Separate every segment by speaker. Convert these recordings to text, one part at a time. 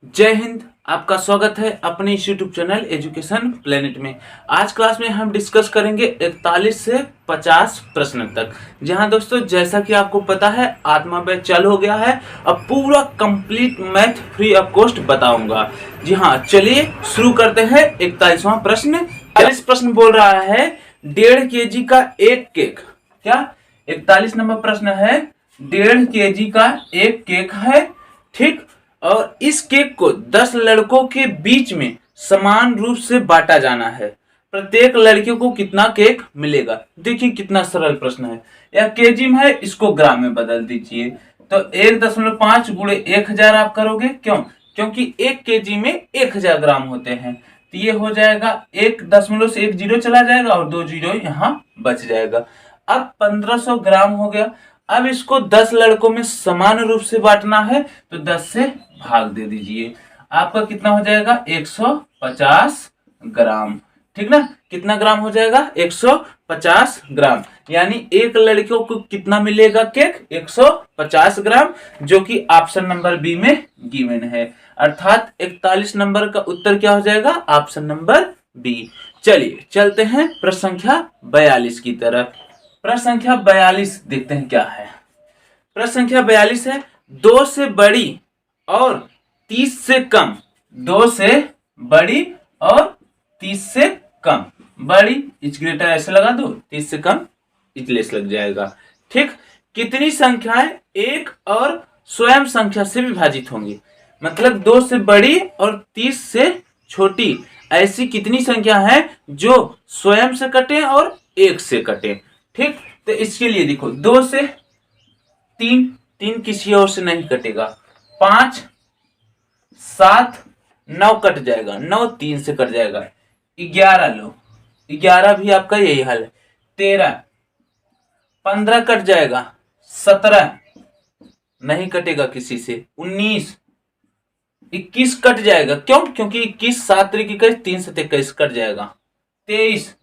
Speaker 1: जय हिंद। आपका स्वागत है अपने इस यूट्यूब चैनल एजुकेशन प्लेनेट में। आज क्लास में हम डिस्कस करेंगे 41 से 50 प्रश्न तक। जहां दोस्तों जैसा कि आपको पता है आत्मा बैच चालू हो गया है। अब पूरा complete math free of cost बताऊंगा। जी हाँ, चलिए शुरू करते हैं। 41वां प्रश्न। 41 प्रश्न बोल रहा है 1.5 kg का एक केक। क्या 41 नंबर प्रश्न है? 1.5 kg का एक केक है, ठीक। और इस केक को 10 लड़कों के बीच में समान रूप से बांटा जाना है। प्रत्येक लड़के को कितना केक मिलेगा? देखिए कितना सरल प्रश्न है। यह केजी में है, इसको ग्राम में बदल दीजिए। तो 1.5 गुणे 1000 आप करोगे। क्यों? क्योंकि 1 केजी में 1000 ग्राम होते हैं। तो ये हो जाएगा 1 दशमलव से 1 जीरो चला जाएगा और 2 जीरो यहाँ बच जाएगा। अब 1500 ग्राम हो गया। अब इसको 10 लड़कों में समान रूप से बांटना है, तो 10 से भाग दे दीजिए। आपका कितना हो जाएगा? 150 ग्राम। ठीक ना? कितना ग्राम हो जाएगा? 150 ग्राम। यानी एक लड़कियों को कितना मिलेगा केक? 150 ग्राम, जो कि ऑप्शन नंबर बी में गिवन है। अर्थात 41 नंबर का उत्तर क्या हो जाएगा? Option number B. चलिए चलते हैं प्रश्न संख्या 42 की तरफ। प्रश्न संख्या 42 देखते हैं क्या है। प्रश्न संख्या 42 है 2 से बड़ी और 30 से कम। 2 से बड़ी और 30 से कम। बड़ी इज ग्रेटर ऐसे लगा दो, 30 से कम इज लेस लग जाएगा। ठीक। कितनी संख्याएं एक और स्वयं संख्या से विभाजित होंगी? मतलब 2 से बड़ी और 30 से छोटी ऐसी कितनी संख्या है जो स्वयं से कटे और एक से कटे? ठीक। तो इसके लिए देखो 2 से 3, 3 किसी और से नहीं कटेगा। 5, 7, 9 कट जाएगा, 9 3 से कट जाएगा। 11 लो, 11 भी आपका यही हाल है। 13, 15 कट जाएगा। 17 नहीं कटेगा किसी से। 19, 21 कट जाएगा। क्यों? क्योंकि 21 7 3 21, 3 से 21 कट जाएगा। 23,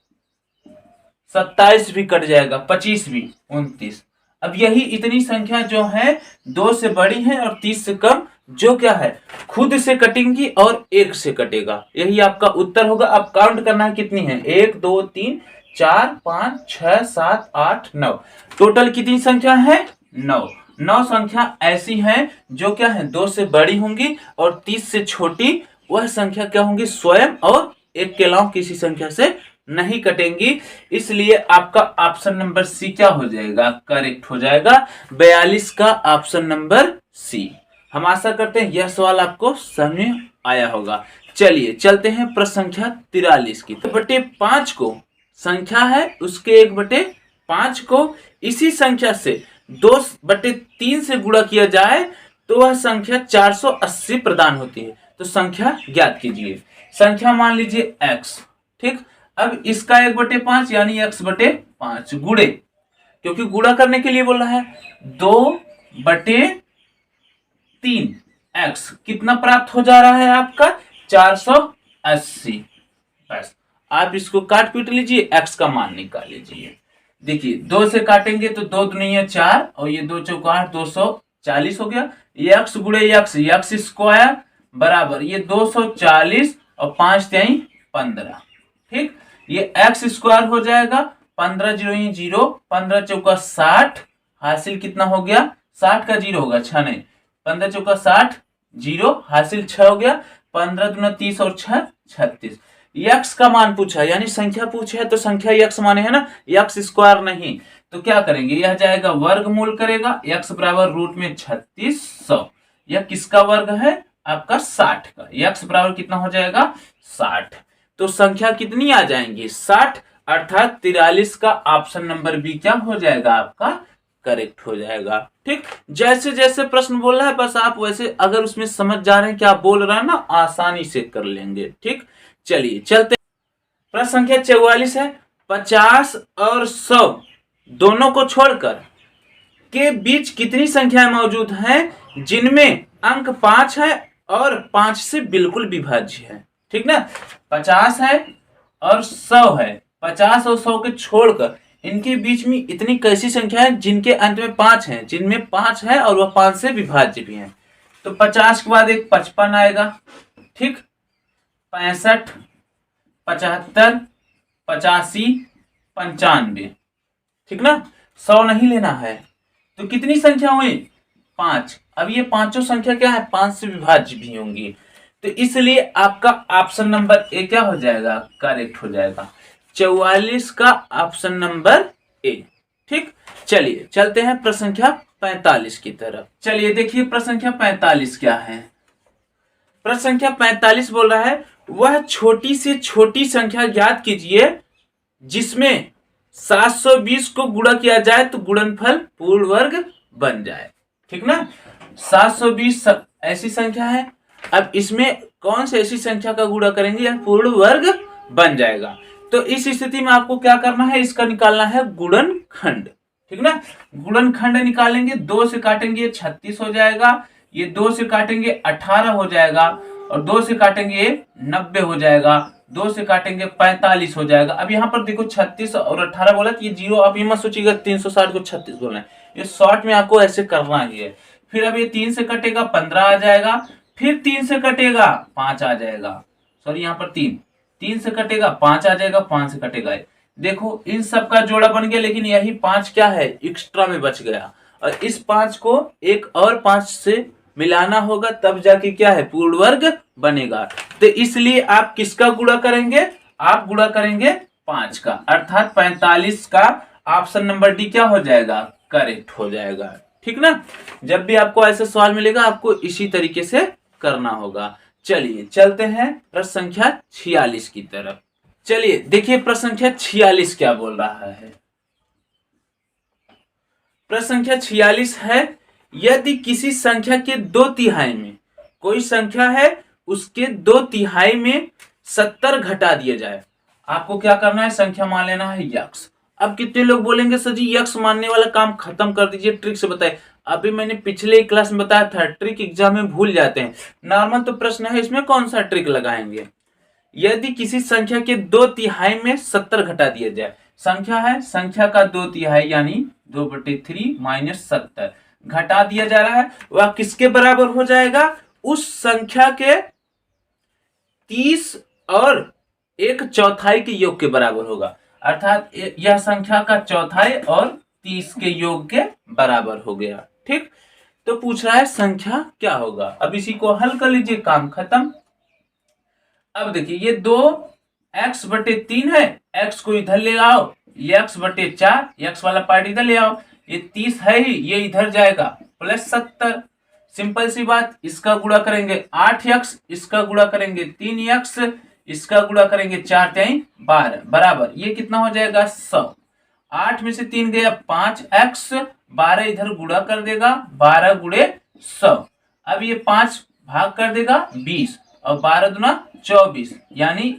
Speaker 1: 27 भी कट जाएगा। 25 भी, 29। अब यही इतनी संख्या जो है 2 से बड़ी है और 30 से कम, जो क्या है खुद से कटेंगी और एक से कटेगा। यही आपका उत्तर होगा। अब काउंट करना है कितनी है? 1 2 3 4 5 6 7 8 9। टोटल कितनी संख्या है? 9। 9 संख्या ऐसी है जो क्या है 2 से बड़ी होंगी और 30 से छोटी। वह संख्या क्या होंगी? स्वयं और एक के अलावा किसी संख्या से नहीं कटेंगी। इसलिए आपका ऑप्शन नंबर सी क्या हो जाएगा? करेक्ट हो जाएगा। 42 का ऑप्शन नंबर सी। हम आशा करते हैं यह सवाल आपको समझ में आया होगा। चलिए चलते हैं प्रश्न संख्या 43 की। तो बटे 5 को संख्या है, उसके 1/5 को इसी संख्या से 2/3 से गुणा किया जाए तो वह संख्या 480 प्रदान होती है। तो संख्या ज्ञात कीजिए। संख्या मान लीजिए x। ठीक। अब इसका 1/5 यानी x/5 गुणे, क्योंकि गुणा करने के लिए बोल रहा है, 2/3 x कितना प्राप्त हो जा रहा है आपका? 480। बस आप इसको काट पीट लीजिए, x का मान निकाल लीजिए। देखिए 2 से काटेंगे तो 2 दूनी 4 और ये 2 चौका 8, 240 हो गया। ये x गुणे x स्क्वायर बराबर ये 240 और 5 3 15। ठीक। ये x स्क्वायर हो जाएगा। 15 जीरो 0, 15 चौका 60। हासिल कितना हो गया? 60 का जीरो होगा 6 नहीं। 15 चौका 60, जीरो हासिल 6 हो गया। 15 दूना 30 और 6 36। x का मान पूछा यानी संख्या पूछे है तो संख्या x माने है ना, x स्क्वायर नहीं। तो क्या करेंगे? यह जाएगा वर्गमूल करेगा। x बराबर रूट में 3600। यह किसका वर्ग है? आपका 60 का। x बराबर कितना हो जाएगा? 60। तो संख्या कितनी आ जाएंगी? 60। अर्थात 43 का ऑप्शन नंबर बी क्या हो जाएगा? आपका करेक्ट हो जाएगा। ठीक। जैसे जैसे प्रश्न बोल रहा है बस आप वैसे अगर उसमें समझ जा रहे हैं क्या बोल रहा है ना, आसानी से कर लेंगे। ठीक। चलिए चलते। प्रश्न संख्या 44 है 50 और 100 दोनों को छोड़कर के बीच कितनी संख्याएं मौजूद हैं जिनमें अंक 5 है और 5 से बिल्कुल विभाज्य है? ठीक ना। 50 है और 100 है। 50 और 100 के छोड़कर इनके बीच में इतनी कैसी संख्या है जिनके अंत में 5 है, जिनमें 5 है और वह 5 से विभाज्य भी है? तो 50 के बाद एक 55 आएगा, ठीक, 65, 75, 85, 95, ठीक ना। 100 नहीं लेना है। तो कितनी संख्या हुई? 5। अब ये पांचों संख्या क्या है? 5 से विभाज्य भी होंगी। तो इसलिए आपका ऑप्शन नंबर ए क्या हो जाएगा? करेक्ट हो जाएगा। 44 का ऑप्शन नंबर ए। ठीक, चलिए चलते हैं प्रश्न संख्या 45 की तरफ। चलिए देखिए प्रश्न संख्या 45 क्या है। प्रश्न संख्या 45 बोल रहा है, वह छोटी से छोटी संख्या ज्ञात कीजिए जिसमें 720 को गुणा किया जाए तो गुणनफल पूर्ण वर्ग बन जाए। ठीक ना, 720 ऐसी संख्या है। अब इसमें कौन सी ऐसी संख्या का गुणा करेंगे या पूर्ण वर्ग बन जाएगा। तो इस स्थिति में आपको क्या करना है? इसका निकालना है गुणनखंड। ठीक ना, गुणनखंड निकालेंगे, 2 से काटेंगे 36 हो जाएगा, ये 2 से काटेंगे 18 हो जाएगा, और 2 से काटेंगे 90 हो जाएगा, 2 से काटेंगे 45 हो जाएगा। अब यहाँ पर देखो 36 और 18 बोला, तो ये जीरो, आप ये मत सोचिएगा 360 को 36 बोलना है, ये शॉर्ट में आपको ऐसे करना ही है। फिर अब ये 3 से कटेगा 15 आ जाएगा, फिर 3 से कटेगा 5 आ जाएगा, सॉरी यहाँ पर 3 से कटेगा 5 आ जाएगा, 5 से कटेगा। देखो इन सब का जोड़ा बन गया, लेकिन यही 5 क्या है? एक्स्ट्रा में बच गया, और इस 5 को एक और 5 से मिलाना होगा, तब जाके क्या है? पूर्ण वर्ग बनेगा। तो इसलिए आप किसका गुणा करेंगे? आप गुणा करेंगे 5 का, अर्थात 45 का ऑप्शन नंबर डी क्या हो जाएगा? करेक्ट हो जाएगा। ठीक ना, जब भी आपको ऐसा सवाल मिलेगा आपको इसी तरीके से करना होगा। चलिए चलते हैं प्रश्न संख्या 46 की तरफ। चलिए देखिए प्रश्न संख्या 46 क्या बोल रहा है। प्रश्न संख्या 46 है, यदि किसी संख्या के 2/3 में, कोई संख्या है उसके 2/3 में 70 घटा दिया जाए, आपको क्या करना है? संख्या मान लेना है यक्स। अब कितने लोग बोलेंगे सर जी यक्स मानने वाला काम खत्म कर दीजिए, ट्रिक से बताइए। अभी मैंने पिछले क्लास में बताया था, ट्रिक एग्जाम में भूल जाते हैं। नॉर्मल तो प्रश्न है, इसमें कौन सा ट्रिक लगाएंगे? यदि किसी संख्या के 2/3 में 70 घटा दिया जाए, संख्या है, संख्या का 2/3 यानी 2/3 माइनस 70 घटा दिया जा रहा है, वह किसके बराबर हो जाएगा? उस संख्या के 30 और 1/4 के योग के बराबर होगा, अर्थात यह संख्या का चौथाई और 30 के योग के बराबर हो गया। ठीक, तो पूछ रहा है संख्या क्या होगा। अब इसी को हल कर लीजिए, काम खत्म। अब देखिए ये 2x/3 है, x को इधर ले आओ, ये x/4, x वाला पार्ट इधर ले आओ, ये 30 है ही, ये इधर जाएगा, प्लस 70। सिंपल सी बात, इसका गुणा करेंगे 8x, इसका गुणा करेंगे 3x, इसका गुणा करेंगे 4×3 = 12, बराबर ये कितना हो जाएगा? 100। 8 में से 3 गया 5x, 12 इधर गुणा कर देगा, 12 × 100। अब ये 5 भाग कर देगा 20, और 12 दूना 24, यानी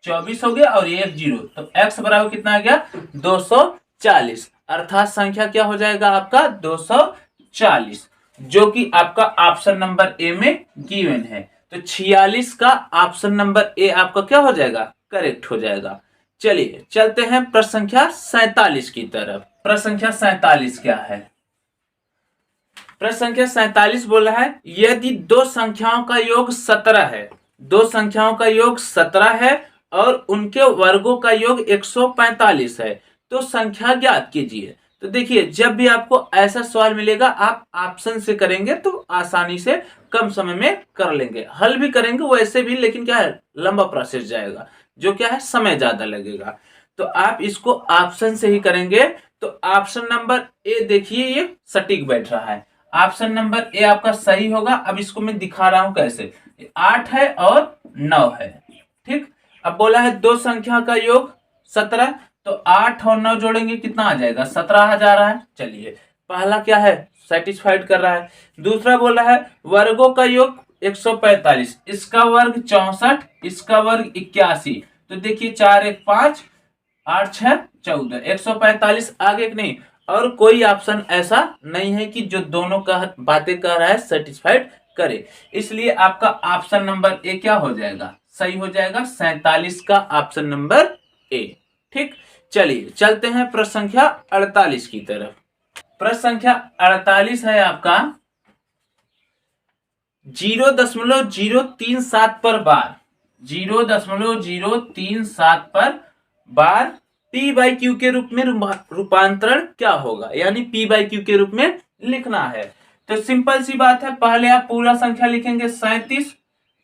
Speaker 1: 24 हो गया, और ये 1 0, तो x बराबर कितना आ गया? 240, अर्थात संख्या क्या हो जाएगा आपका? 240, जो कि आपका ऑप्शन नंबर ए में गिवन है। तो 46 का ऑप्शन नंबर ए आपका क्या हो जाएगा? करेक्ट हो जाएगा। चलिए चलते हैं प्रश्न संख्या 47 की तरफ। प्रश्न संख्या 47 क्या है? प्रश्न संख्या 47 बोल रहा है, यदि दो संख्याओं का योग 17 है, दो संख्याओं का योग 17 है और उनके वर्गों का योग 145 है, तो संख्या ज्ञात कीजिए। तो देखिए जब भी आपको ऐसा सवाल मिलेगा आप ऑप्शन से करेंगे तो आसानी से कम समय में कर लेंगे, हल भी करेंगे वैसे भी, लेकिन क्या है लंबा प्रोसेस जाएगा, जो क्या है समय ज्यादा लगेगा। तो आप इसको ऑप्शन से ही करेंगे। तो ऑप्शन नंबर ए देखिए ये सटीक बैठ रहा है, ऑप्शन नंबर ए आपका सही होगा। अब इसको मैं दिखा रहा हूं कैसे। 8 है और 9 है, ठीक। अब बोला है दो संख्या का योग 17, तो 8 और 9 जोड़ेंगे कितना आ जाएगा? 17 आ जा रहा है। चलिए पहला क्या है? सेटिस्फाइड कर रहा है। दूसरा बोला है वर्गों का योग 145, इसका वर्ग 64, इसका वर्ग 81। तो देखिए 4 1 5, 8 6 14, 145 आगे नहीं, और कोई ऑप्शन ऐसा नहीं है कि जो दोनों का बातें कर रहा है सेटिस्फाइड करे, इसलिए आपका ऑप्शन नंबर ए क्या हो जाएगा? सही हो जाएगा, 47 का ऑप्शन नंबर ए। ठीक, चलिए चलते हैं प्रश्न संख्या 48 की तरफ। प्रश्न संख्या 48 है आपका, 0.037 पर बार, 0.037 पर बार P बाई क्यू के रूप में रूपांतरण क्या होगा, यानी P बाई क्यू के रूप में लिखना है। तो सिंपल सी बात है, पहले आप पूरा संख्या लिखेंगे 37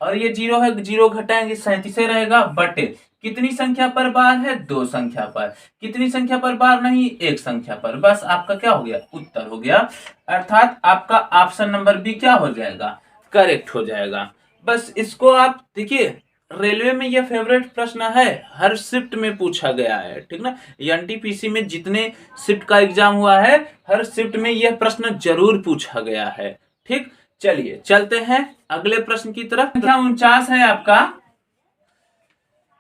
Speaker 1: और ये 0 है, 0 घटाएंगे 37 रहेगा, बटे कितनी संख्या पर बार है, 2 संख्या पर। कितनी संख्या पर बार नहीं, 1 संख्या पर। बस आपका क्या हो गया, उत्तर हो गया। अर्थात आपका ऑप्शन नंबर बी क्या हो जाएगा, करेक्ट हो जाएगा। बस इसको आप देखिए, रेलवे में यह फेवरेट प्रश्न है, हर शिफ्ट में पूछा गया है, ठीक ना। एनटीपीसी में जितने शिफ्ट का एग्जाम हुआ है, हर शिफ्ट में यह प्रश्न जरूर पूछा गया है। ठीक, चलिए चलते हैं अगले प्रश्न की तरफ। संख्या 49 है आपका,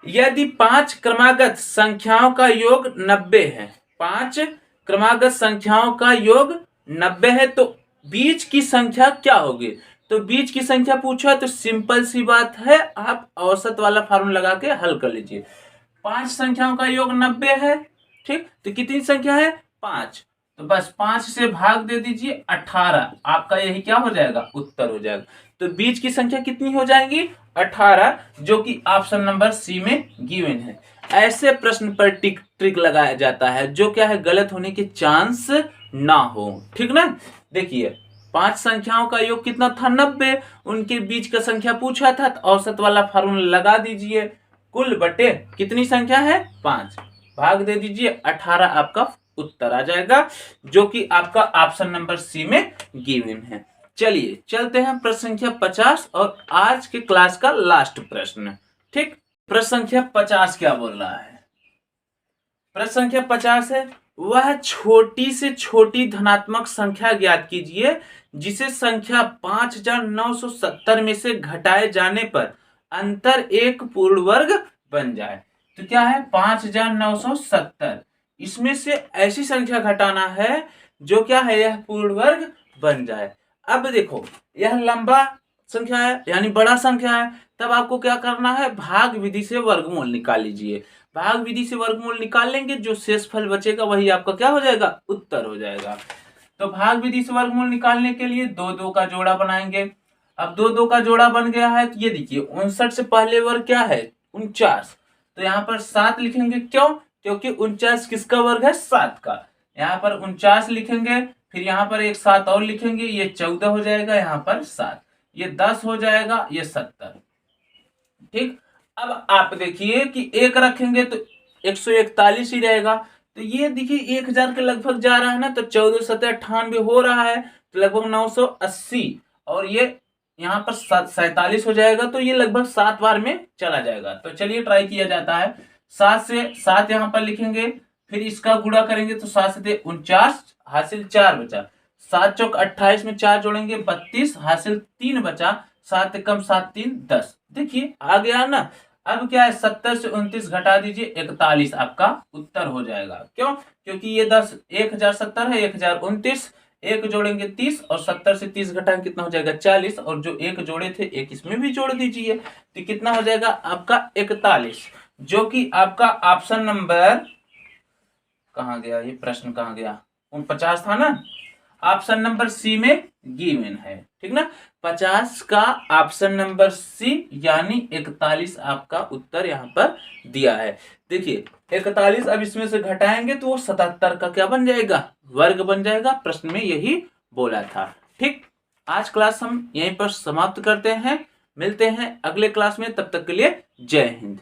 Speaker 1: यदि 5 क्रमागत संख्याओं का योग 90 है, 5 क्रमागत संख्याओं का योग 90 है, तो बीच की संख्या क्या होगी। तो बीच की संख्या पूछा तो सिंपल सी बात है, आप औसत वाला फार्मूला लगा के हल कर लीजिए। 5 संख्याओं का योग 90 है, ठीक, तो कितनी संख्या है, 5, तो बस 5 से भाग दे दीजिए 18, आपका यही क्या हो जाएगा, उत्तर हो जाएगा। तो बीच की संख्या कितनी हो जाएगी, 18, जो कि ऑप्शन नंबर सी में गिवन है। ऐसे प्रश्न पर ट्रिक लगाया जाता है, जो क्या है, गलत होने के चांस ना हो, ठीक ना। देखिए 5 संख्याओं का योग कितना था, 90, उनके बीच का संख्या पूछा था, तो औसत वाला फार्मूला लगा दीजिए, कुल बटे कितनी संख्या है, 5, भाग दे दीजिए 18, आपका उत्तर आ जाएगा, जो कि आपका ऑप्शन नंबर सी में गिवन है। चलिए चलते हैं प्रश्न संख्या 50 और आज के क्लास का लास्ट प्रश्न। ठीक, प्रश्न संख्या 50 क्या बोल रहा है, प्रश्न संख्या 50 है, वह छोटी से छोटी धनात्मक संख्या ज्ञात कीजिए जिसे संख्या 5970 में से घटाए जाने पर अंतर एक पूर्ण वर्ग बन जाए। तो क्या है, 5970, इसमें से ऐसी संख्या घटाना है जो क्या है, यह पूर्ण वर्ग बन जाए। अब देखो, यह लंबा संख्या है यानी बड़ा संख्या है, तब आपको क्या करना है, भाग विधि से वर्गमूल निकाल लीजिए। भाग विधि से वर्गमूल निकाल लेंगे, जो शेषफल बचेगा वही आपका क्या हो जाएगा, उत्तर हो जाएगा। तो भाग विधि से वर्गमूल निकालने के लिए 2 का जोड़ा बनाएंगे। अब 2 का जोड़ा बन गया है, तो ये देखिए 59 से पहले वर्ग क्या है, 49, तो यहाँ पर 7 लिखेंगे, क्यों, क्योंकि 49 किसका वर्ग है, 7 का। यहाँ पर 49 लिखेंगे, फिर यहाँ पर एक 7 और लिखेंगे, ये 14 हो जाएगा, यहाँ पर 7, ये 10 हो जाएगा, ये 70। ठीक, अब आप देखिए कि 1 रखेंगे तो 141 ही रहेगा, तो ये देखिए 1000 के लगभग जा रहा है ना, तो 14 7 98 हो रहा है, तो लगभग 980, और ये यहाँ पर 47 हो जाएगा, तो ये लगभग 7 बार में चला जाएगा। तो चलिए ट्राई किया जाता है, 7 से 7 यहाँ पर लिखेंगे, फिर इसका गुणा करेंगे तो 7 से 49, हासिल 4 बचा, 7 चौक 28 में 4 जोड़ेंगे 32, हासिल 3 बचा, 7 कम 7 3 10। देखिए आ गया ना। अब क्या है, 70 से 29 घटा दीजिए 41, आपका उत्तर हो जाएगा। क्यों, क्योंकि ये 1070 है, 1029, 1 जोड़ेंगे 30 और 70 से 30 घटाएंगे कितना हो जाएगा, 40, और जो 1 जोड़े थे 1 इसमें भी जोड़ दीजिए, तो कितना हो जाएगा आपका 41, जो कि आपका ऑप्शन नंबर कहाँ गया, ये प्रश्न कहाँ गया, 49 था ना, ऑप्शन नंबर सी में गिवन है। ठीक ना, 50 का ऑप्शन नंबर सी यानी 41 आपका उत्तर यहाँ पर दिया है। देखिए 41, अब इसमें से घटाएंगे तो वो 77 का क्या बन जाएगा, वर्ग बन जाएगा। प्रश्न में यही बोला था। ठीक, आज क्लास हम यहीं पर समाप्त करते हैं, मिलते हैं अगले क्लास में, तब तक के लिए जय हिंद।